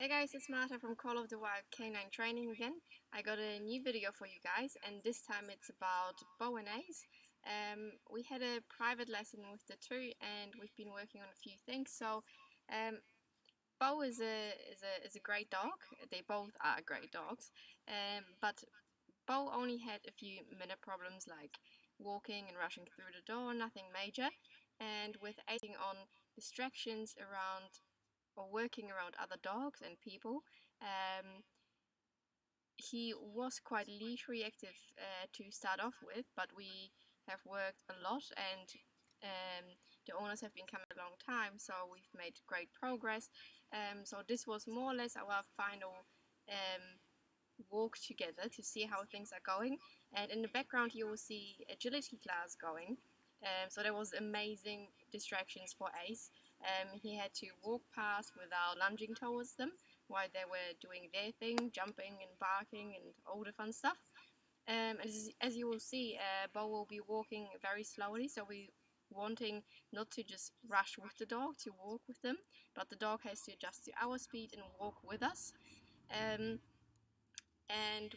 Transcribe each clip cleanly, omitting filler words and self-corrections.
Hey guys, it's Marta from Call of the Wild Canine Training again. I got a new video for you guys, and this time it's about Bo and Ace. We had a private lesson with the two, and we've been working on a few things. So, Bo is a great dog. They both are great dogs, but Bo only had a few minor problems like walking and rushing through the door, nothing major. And with Ace on distractions around or working around other dogs and people. He was quite leash reactive to start off with, but we have worked a lot, and the owners have been coming a long time, so we've made great progress. So this was more or less our final walk together to see how things are going. And in the background you will see agility class going. So there was amazing distractions for Ace. He had to walk past without lunging towards them while they were doing their thing, jumping and barking and all the fun stuff. As you will see, Bo will be walking very slowly, so we wanting not to just rush with the dog to walk with them, but the dog has to adjust to our speed and walk with us. And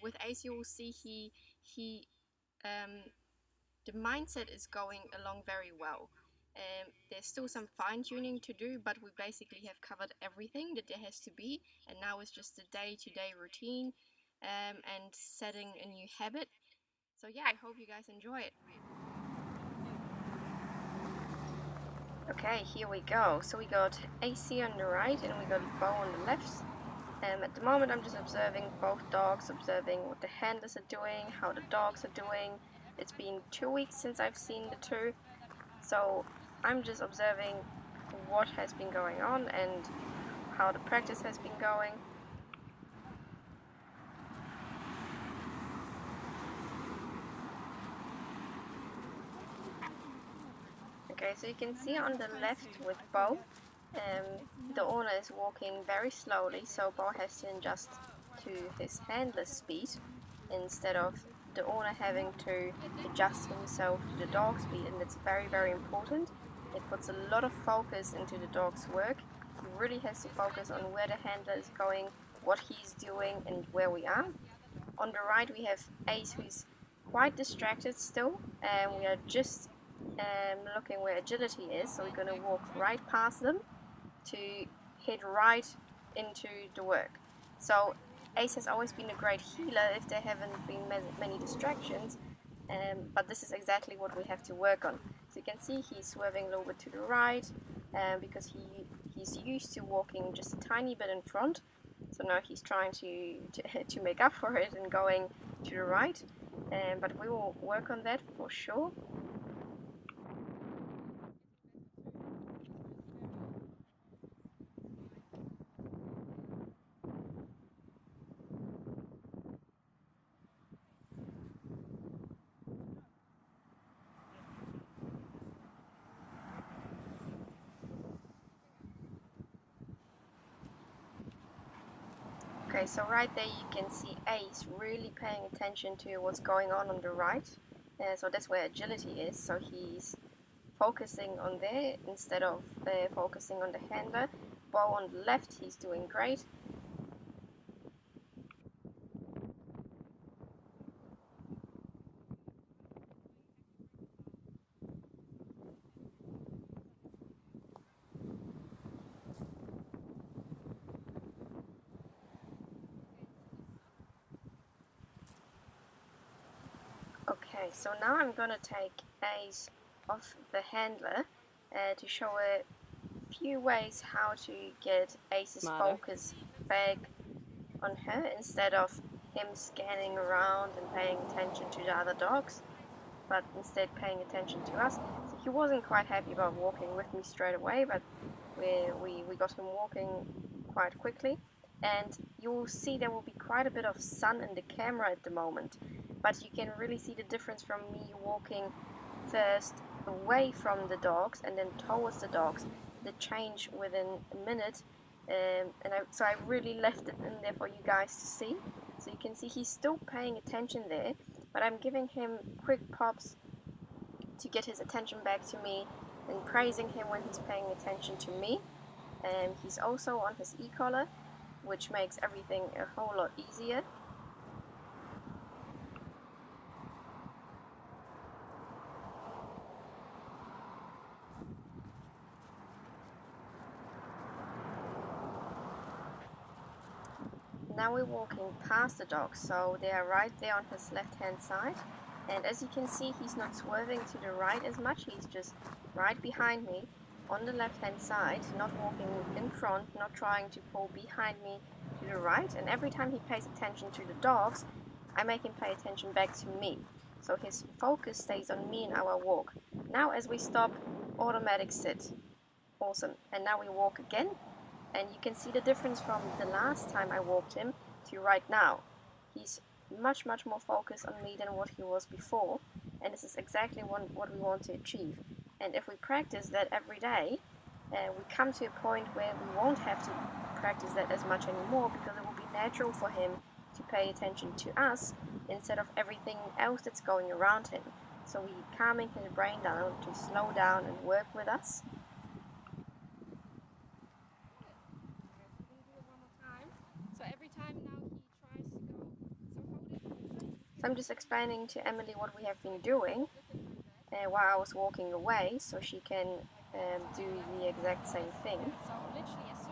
with Ace, you will see the mindset is going along very well. There's still some fine tuning to do, but we basically have covered everything that there has to be, and now it's just a day-to-day routine and setting a new habit. So yeah, I hope you guys enjoy it. Okay, here we go. So we got AC on the right and we got Bo on the left. At the moment I'm just observing both dogs, observing what the handlers are doing, how the dogs are doing. It's been 2 weeks since I've seen the two, so I'm just observing what has been going on and how the practice has been going. Okay, so you can see on the left with Bo, the owner is walking very slowly, so Bo has to adjust to his handler's speed instead of the owner having to adjust himself to the dog's speed, and that's very, very important. It puts a lot of focus into the dog's work. He really has to focus on where the handler is going, what he's doing, and where we are. On the right we have Ace, who's quite distracted still, and we are just looking where agility is, so we're going to walk right past them to head right into the work. So Ace has always been a great healer if there haven't been many distractions, but this is exactly what we have to work on. So you can see he's swerving a little bit to the right because he's used to walking just a tiny bit in front. So now he's trying to make up for it and going to the right, but we will work on that for sure. Okay, so right there you can see Ace really paying attention to what's going on the right. So that's where agility is, so he's focusing on there instead of focusing on the handler. Bo on the left, he's doing great. Okay, so now I'm gonna take Ace off the handler to show a few ways how to get Ace's focus back on her instead of him scanning around and paying attention to the other dogs, but instead paying attention to us. So he wasn't quite happy about walking with me straight away, but we got him walking quite quickly. And you will see there will be quite a bit of sun in the camera at the moment, but you can really see the difference from me walking first away from the dogs and then towards the dogs, the change within a minute. So I really left it in there for you guys to see. So you can see he's still paying attention there, but I'm giving him quick pops to get his attention back to me and praising him when he's paying attention to me. He's also on his e-collar, which makes everything a whole lot easier. Now we're walking past the dogs, so they are right there on his left hand side, and as you can see, he's not swerving to the right as much, he's just right behind me on the left hand side, not walking in front, not trying to pull behind me to the right. And every time he pays attention to the dogs, I make him pay attention back to me, so his focus stays on me in our walk. Now as we stop, automatic sit. Awesome. And now we walk again, and you can see the difference from the last time I walked him to right now. He's much more focused on me than what he was before, and this is exactly what we want to achieve. And if we practice that every day, we come to a point where we won't have to practice that as much anymore, because it will be natural for him to pay attention to us instead of everything else that's going around him. So we're calming his brain down to slow down and work with us. So I'm just explaining to Emily what we have been doing while I was walking away, so she can do the exact same thing.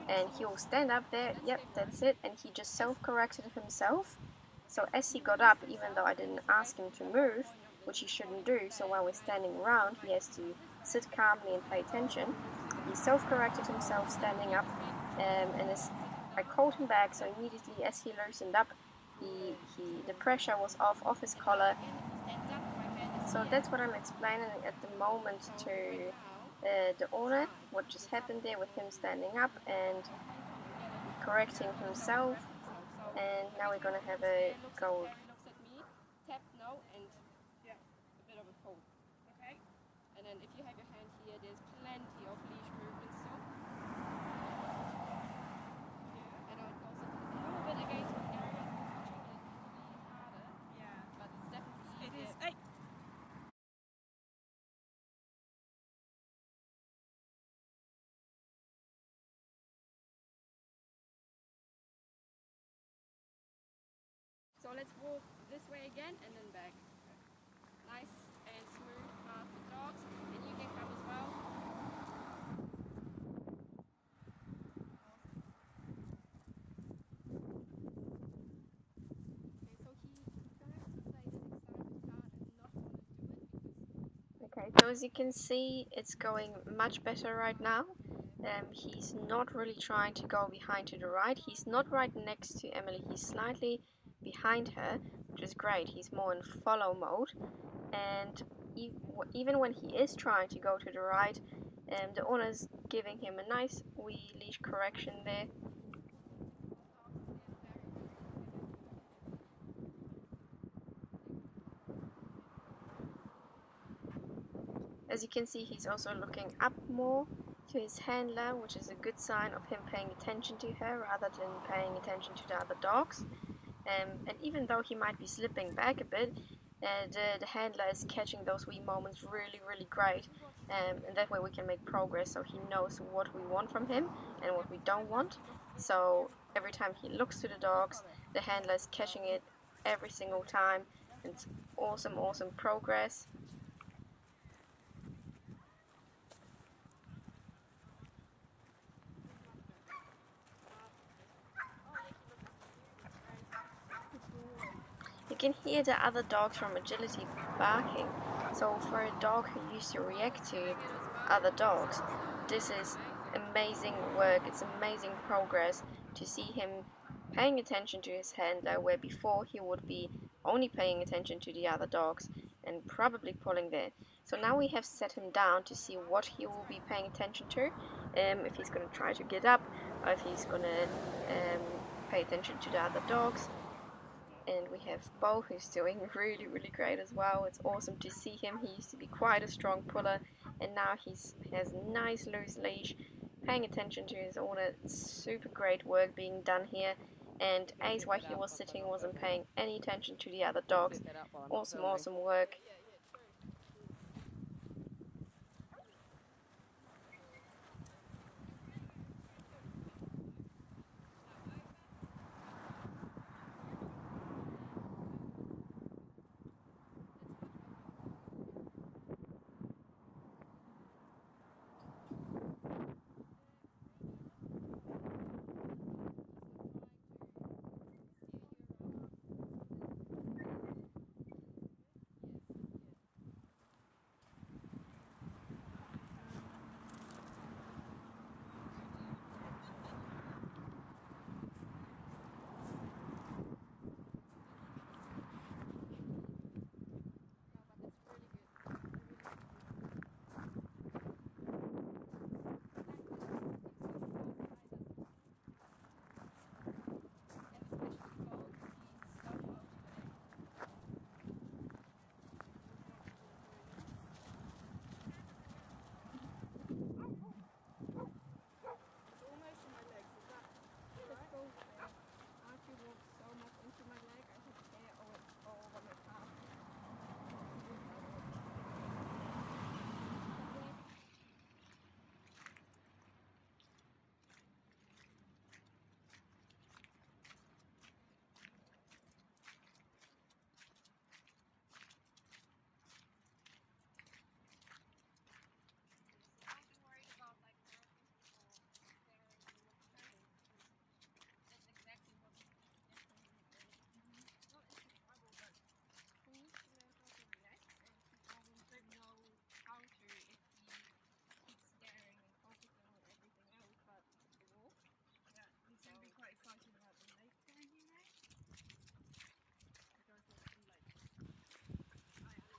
And he will stand up there, yep, that's it, and he just self-corrected himself. So as he got up, even though I didn't ask him to move, which he shouldn't do, so while we're standing around, he has to sit calmly and pay attention. He self-corrected himself standing up, and I called him back, so immediately as he loosened up, the pressure was off his collar. So that's what I'm explaining at the moment to the owner, what just happened there with him standing up and correcting himself. And now we're gonna have a go. Tap no and a bit of a pull. Okay? And then if you have your hand here, there's plenty of leash movements too. I know it goes a little bit against one area, harder. Yeah. But it's definitely easier. It is. So let's walk this way again and then back. Nice and smooth past the dogs, and you can come as well. Okay, so as you can see, it's going much better right now. He's not really trying to go behind to the right. He's not right next to Emily. He's slightly behind her, which is great. He's more in follow mode. And even when he is trying to go to the right, the owner's giving him a nice wee leash correction there. As you can see, he's also looking up more to his handler, which is a good sign of him paying attention to her rather than paying attention to the other dogs. And even though he might be slipping back a bit, the handler is catching those wee moments really great, and that way we can make progress, so he knows what we want from him and what we don't want. So every time he looks to the dogs, the handler is catching it every single time. It's awesome progress. You can hear the other dogs from agility barking. So for a dog who used to react to other dogs, this is amazing work. It's amazing progress to see him paying attention to his handler, where before he would be only paying attention to the other dogs and probably pulling there. So now we have set him down to see what he will be paying attention to, if he's going to try to get up, or if he's going to pay attention to the other dogs. And we have Bo, who's doing really great as well. It's awesome to see him. He used to be quite a strong puller, and now he has a nice loose leash, paying attention to his owner. Super great work being done here. And Ace, while he was sitting, wasn't paying any attention to the other dogs. Awesome work.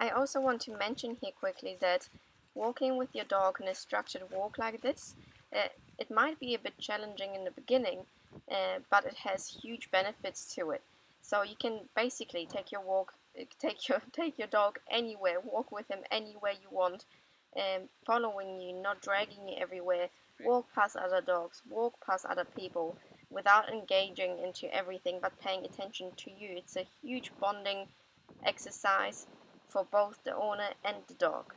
I also want to mention here quickly that walking with your dog in a structured walk like this, it might be a bit challenging in the beginning, but it has huge benefits to it. So you can basically take your walk, take your dog anywhere, walk with him anywhere you want, following you, not dragging you everywhere. Walk past other dogs, walk past other people, without engaging into everything but paying attention to you. It's a huge bonding exercise for both the owner and the dog.